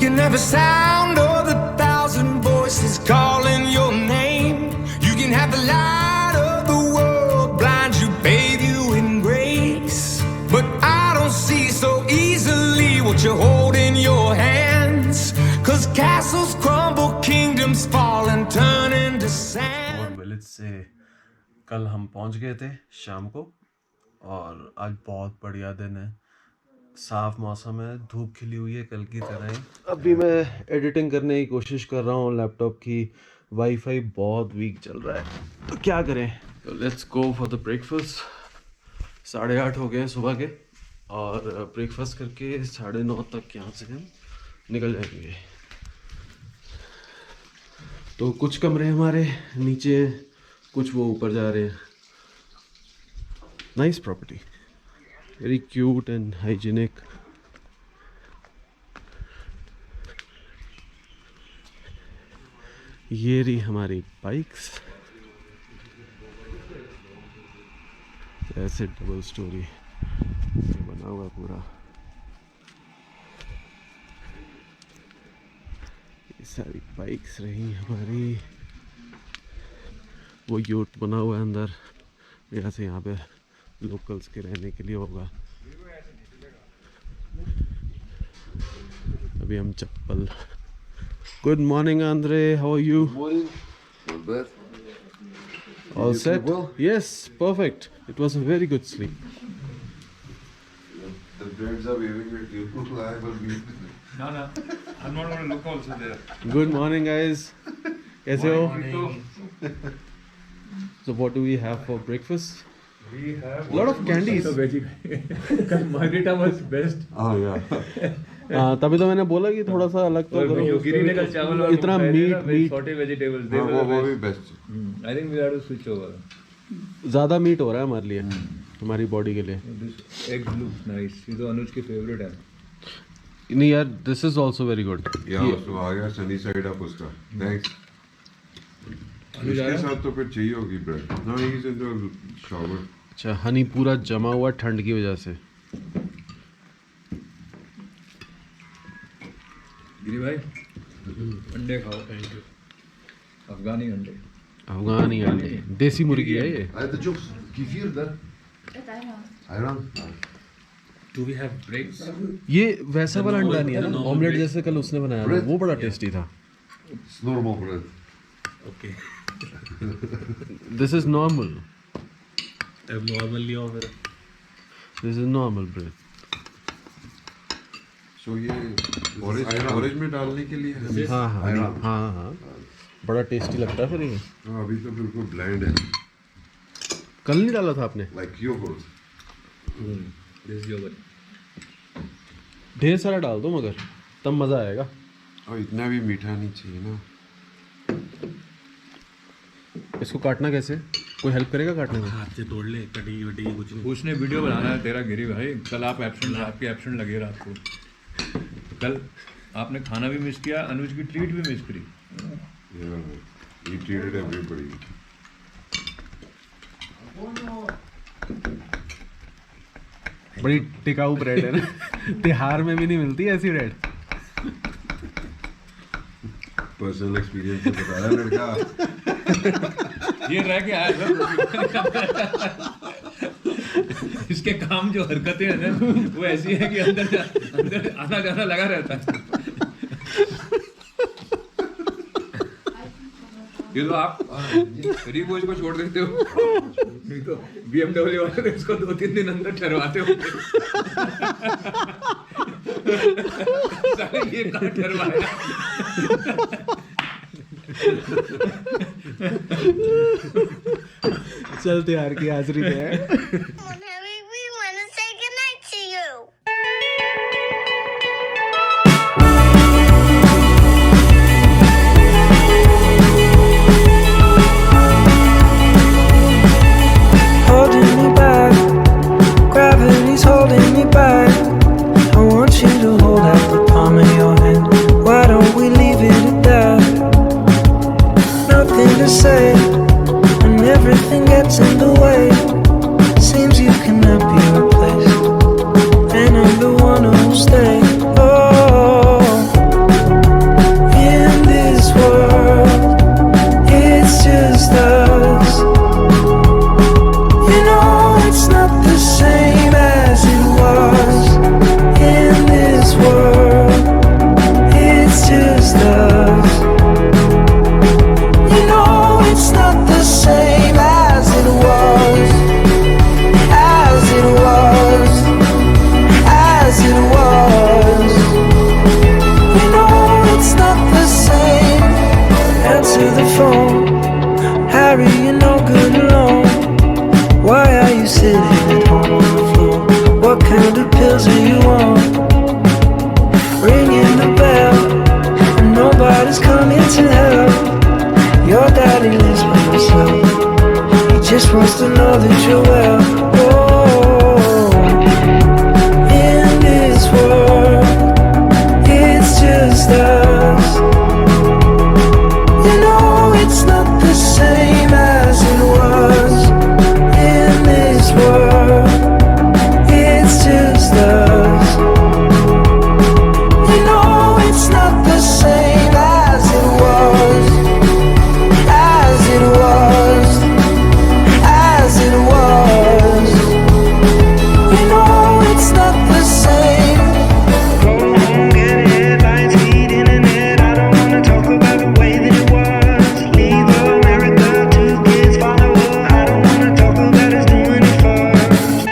can have a sound of 1,000 voices calling your name. You can have the light of the world blind you, bathe you in grace. But I don't see so easily what you hold in your hands. 'Cause castles crumble, kingdoms fall and turn into sand. और village से कल हम पहुंच गए थे शाम को और आज बहुत बढ़िया दिन है, साफ मौसम है, धूप खिली हुई है कल की तरह ही। अभी मैं एडिटिंग करने की कोशिश कर रहा हूँ, लैपटॉप की वाईफाई बहुत वीक चल रहा है, तो क्या करें। तो let's go for the breakfast. 8:30 हो गए हैं सुबह के और ब्रेकफास्ट करके 9:30 तक यहाँ से हम निकल जाएंगे। तो कुछ कमरे हमारे नीचे, कुछ वो ऊपर जा रहे हैं। Nice property, very cute and hygienic. ये रही हमारी बाइक्स, ऐसे डबल स्टोरी बना हुआ पूरा। ये सारी बाइक्स रही हमारी। वो यूट बना हुआ है अंदर, यहाँ से यहाँ पे लोकल्स के रहने के लिए होगा। अभी हम चप्पल। Good morning Andre, how are you? All set? Well? Yes, perfect. It was a very good sleep. The birds are waving at you. I will be. No, I'm not going to look also there. Good morning, guys. कैसे हो? So what do we have for breakfast? We have a lot of candies. Margarita was best. Oh yeah. तभी तो मैंने बोला कि थोड़ा सा अलग तो करो। गिरी ने कल चावल और इतना मीट सॉटे वेजिटेबल्स वो भी best. I think we have to switch over. ज़्यादा मीट हो रहा है हमारे लिए, हमारी बॉडी के लिए। एग लुक्स नाइस, ये तो अनुज की फेवरेट है। नहीं यार, this is also very good. या उसको आ गया सनी साइड अप उसका। थैंक्स। इसके साथ तो फिर चाहिए होगी bread. No, he is in the shower. अच्छा, हनी पूरा जमा हुआ ठंड की वजह से। गिरी भाई अंडे खाओ। Thank you. अफगानी अंडे। अफगानी अंडे, देसी मुर्गी है ये। आई द जुक्स कीफिर दर। ayran। Do we have breads? ये वैसा वाला अंडा नहीं है ना, ऑमलेट जैसे कल उसने बनाया था, वो बड़ा टेस्टी था। It's normal bread. Okay. This is normal. अब नॉर्मल लिया हो फिर। This is normal bread. So ये ऑरेंज में डालने के लिए है। हाँ, बड़ा टेस्टी लगता है फिर ये। हाँ, अभी तो बिल्कुल ब्लैंड है। कल नहीं डाला था आपने? Like yogurt. दिस योगर्ट ढेर सारा डाल दो मगर तब मज़ा आएगा। और इतना भी मीठा नहीं चाहिए ना। इसको काटना कैसे? कोई हेल्प करेगा काटने में? हाथ से तोड़ ले, कटी वटी कुछ नहीं। उसने वीडियो बनाना है तेरा गिरी भाई। कल आप एब्सेंट, आपके एब्सेंट लगे रात को। कल आपने खाना भी मिस किया, अनुज की ट्रीट भी मिस करी। He treated everybody. बड़ी टिकाऊ ब्रेड है ना। तिहार में भी नहीं मिलती ऐसी ब्रेड। पर्सनल एक्सपीरियंस से बता रहा लड़का। ये रह के आया था। इसके काम जो हरकतें हैं ना वो ऐसी है कि अंदर आना जाना लगा रहता है। ये तो आप गरीब को इसको छोड़ देते हो, नहीं तो BMW वाले तो इसको 2-3 दिन अंदर ठहरवाते हो। ये कहाँ ठहरवाया? चल तिहार की हाजिरी है। Holding me back. I want you to hold out the palm of your hand. Why don't we leave it at that? Nothing to say, and everything gets in the way. Seems you wheels and you won't. Ringing the bell, and nobody's coming to help. Your daddy lives by himself. He just wants to know that you're well. Oh, in this world, it's just us. You know it's not the same as it was. In this world, it's just us. You know it's not the same as it was. As it was. As it was. You know it's not the same. Go home, get headlines, feed internet. I don't wanna talk about the way that it was. Leave America, 2 kids follow her. I don't wanna talk about us doing it first.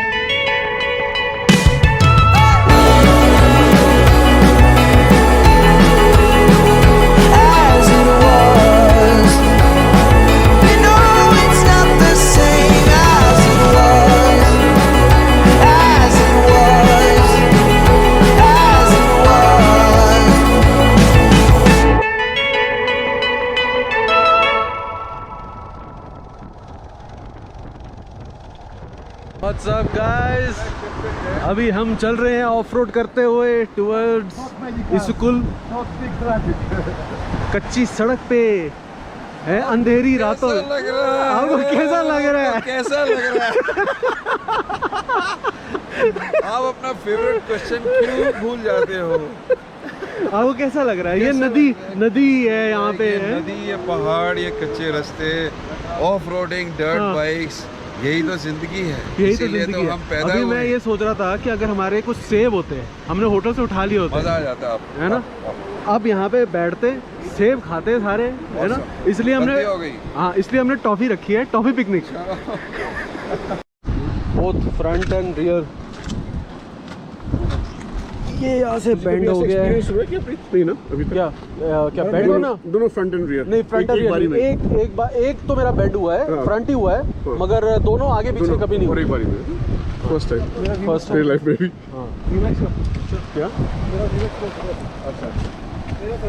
As it was. You know it's not the same as it was. As it was. As it was. What's up guys? अभी हम चल रहे हैं of road करते हुए towards school. कच्ची सड़क पे है, अंधेरी रातों। आपको कैसा लग रहा है? कैसा लग रहा है? आप अपना फेवरेट क्वेश्चन क्यों भूल जाते हो? आपको कैसा लग रहा है? ये नदी है यहाँ पे ये है। नदी, ये पहाड़, ये कच्चे रास्ते, ऑफ रोडिंग, डर्ट हाँ। बाइक्स, यही तो जिंदगी है। यही तो इसीलिए जिंदगी तो हम है। पैदा अभी हुए। मैं ये सोच रहा था कि अगर हमारे कुछ सेब होते, हमने होटल से उठा लिए होते, मजा आ जाता आपको, है ना? अब यहाँ पे बैठते, सेब खाते सारे, है ना? इसलिए हमने, गलती हो गई। हाँ, इसलिए हमने टॉफी रखी है, toffee picnic. Both front end rear. ये यहाँ से बेंड हो गया है। क्या बेंड हो ना? दोनों फ्रंट एंड रियर नहीं, फ्रंट एंड रियर एक तो मेरा बेंड हुआ है, फ्रंट ही हुआ है, मगर दोनों आगे पीछे कभी नहीं और हुआ। एक बारी में फर्स्ट फर्स्ट टाइम लाइफ में भी। क्या?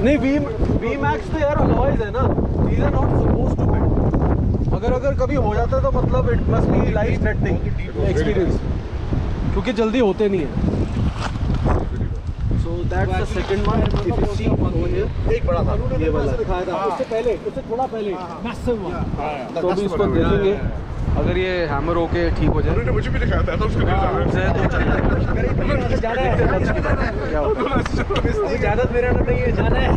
नहीं, वी मैक्स तो यार अलॉयज है ना, these are not supposed to bend. अगर कभी हो जाता है तो मतलब it must be life threatening experience, क्योंकि जल्दी होते नहीं है। So that's the second one. If you see over here, एक बड़ा था, ये वाला दिखाया था, उससे पहले, उससे थोड़ा पहले massive one। तो अभी इसको देखेंगे, अगर ये हैमर होके ठीक हो जाए। उन्होंने मुझे भी दिखाया था, तो उसको इजाजत मेरा नहीं है, जाना है।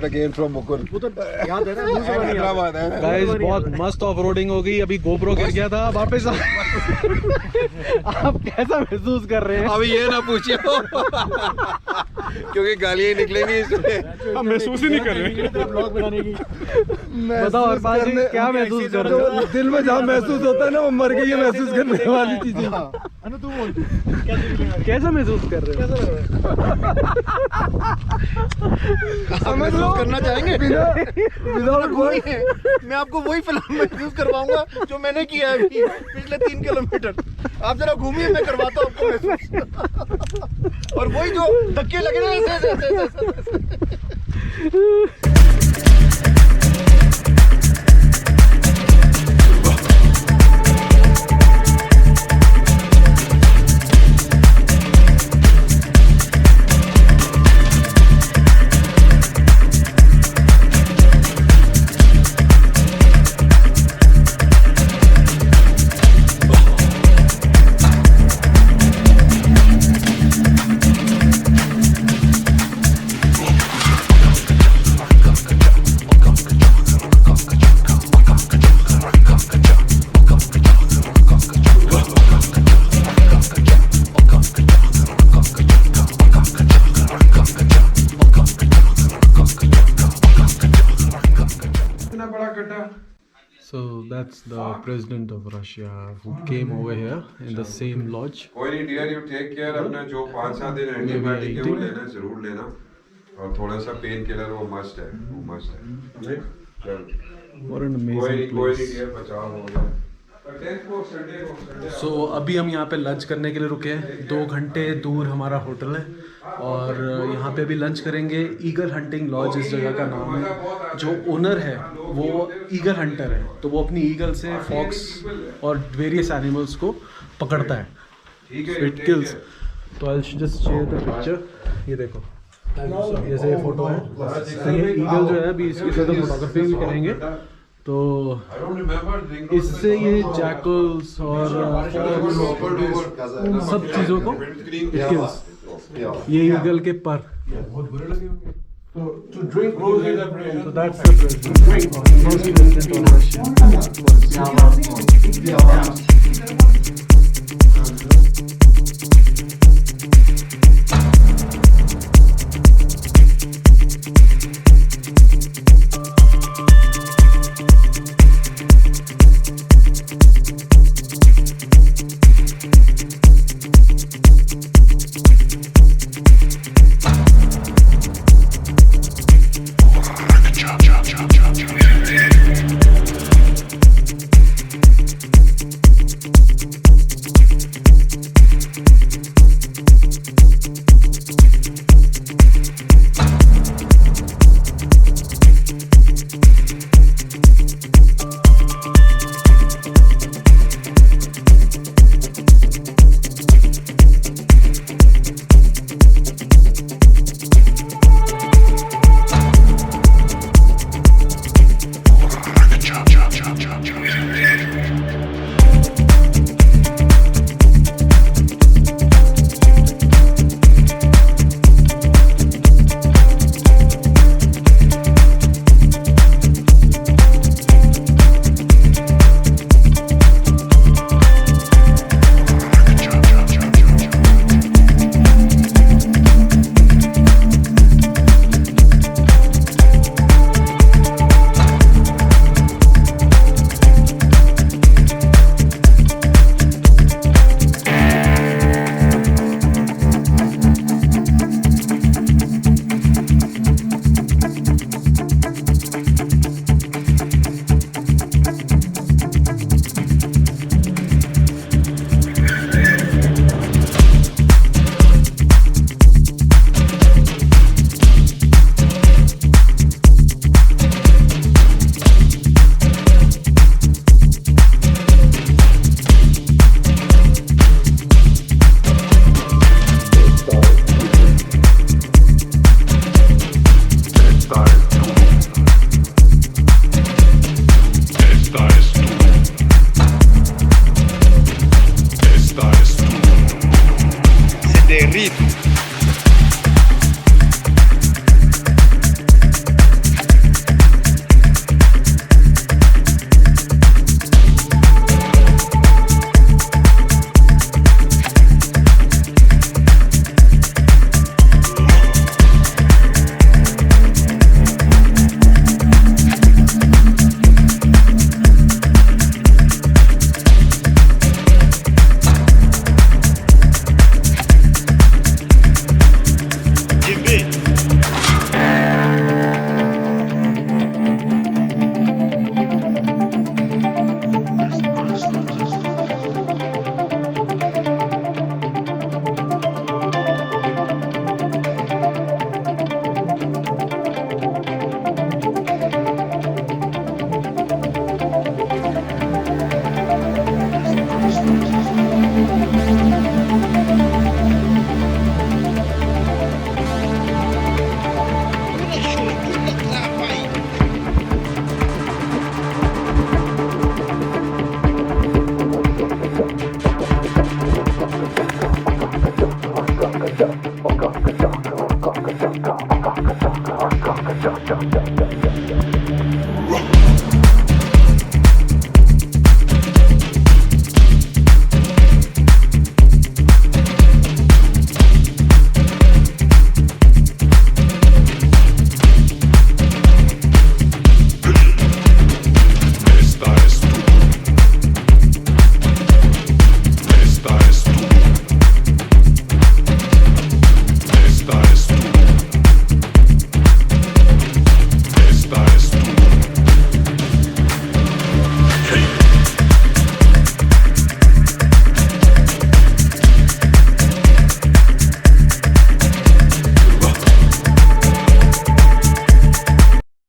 it again from Mukul. याद है ना, मुझे नहीं हैदराबाद है। गाइस बहुत मस्त ऑफ रोडिंग हो गई। अभी गोप्रो गिर गया था, वापस आप कैसा महसूस कर रहे हैं? अभी ये ना पूछिए क्योंकि गालियाँ निकलेंगी इसमें। हम महसूस ही नहीं कर रहे। ब्लॉग बनाने की बताओ अरबाज जी, क्या महसूस कर रहे हो? दिल में जहाँ महसूस होता है ना, वो मर गई है महसूस करने वाली चीजें। अनु तू बोल कैसा महसूस कर रहे हो? महसूस करना चाहेंगे विदाउट गोइंग? मैं आपको वही फिल्म महसूस करवाऊंगा जो मैंने किया है अभी पिछले 3 किलोमीटर। आप जरा घूमिए, मैं करवाता हूँ आपको महसूस। और वही जो धक्के लगे ना ऐसे। So that's the president of Russia who came over here in the same lodge. कोई नहीं डियर, यू टेक केयर। अपना जो 5-7 दिन एंटीबायोटिक है वो लेना, जरूर लेना। और थोड़ा सा पेन किलर वो मस्ट है, वो मस्ट है। What an amazing कोई place. नहीं डियर, बचाव हो गया। So अभी हम यहाँ पे लंच करने के लिए रुके हैं। 2 घंटे दूर हमारा होटल है और यहाँ पे अभी लंच करेंगे। ईगल हंटिंग लॉज इस जगह का नाम है। जो ओनर है वो ईगल हंटर है, तो वो अपनी ईगल से फॉक्स और वेरियस एनिमल्स को पकड़ता है। It kills. तो I just share the picture. ये देखो, जैसे ये फोटो है, ये ईगल जो है अभी इसकी साथ फोटोग्राफी भी करेंगे। तो इससे ये जैकल्स और सब चीज़ों को ये ईगल के पर। So that's the president of Russia.